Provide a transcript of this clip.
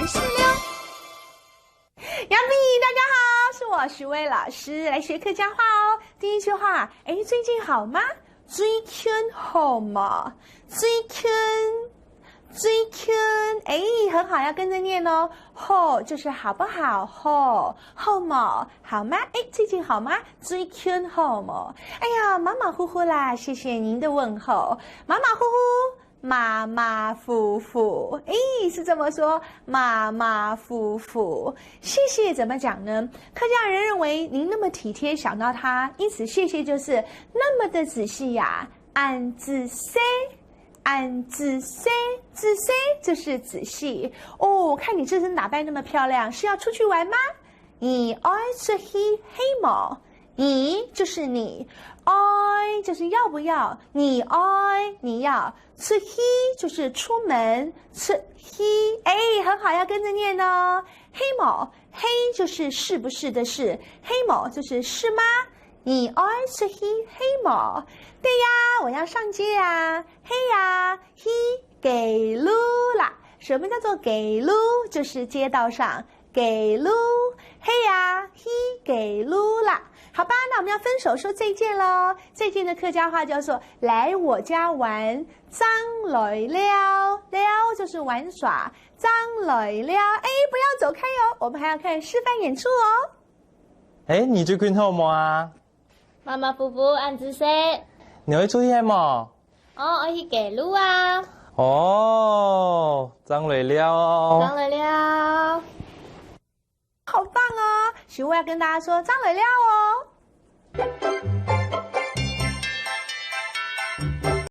事了。杨碧，大家好，是我徐薇老师来学客家话哦。第一句话，最近好吗？最近好吗？最近。很好，要跟着念哦。好就是好不好？好吗？好吗？最近好吗？最近好吗？哎呀，马马虎虎啦，谢谢您的问候。马马虎虎，马马虎虎，是这么说，马马虎虎。谢谢怎么讲呢？客家人认为您那么体贴，想到他，因此谢谢就是那么的仔细呀。按字say。按仔细，仔细就是仔细哦。看你这身打扮那么漂亮，是要出去玩吗？你爱出去黑毛？你就是你，爱就是要不要？你爱你要出去就是出门，出去很好，要跟着念哦。黑毛黑就是是不是的是，黑毛就是是吗？你爱出去黑毛？对呀，我要上街啊！嘿呀，嘿，给路啦！什么叫做给路？就是街道上给路。嘿呀，嘿，给路啦！好吧，那我们要分手说再见喽。再见的客家话叫做来我家玩，张来了，了就是玩耍，张来了。不要走开哟，我们还要看示范演出哦。你最近好吗？马马虎虎按字说。你会出去吗？我去给路啊。张来了哦。张来了。好棒哦！许巍要跟大家说张来了哦。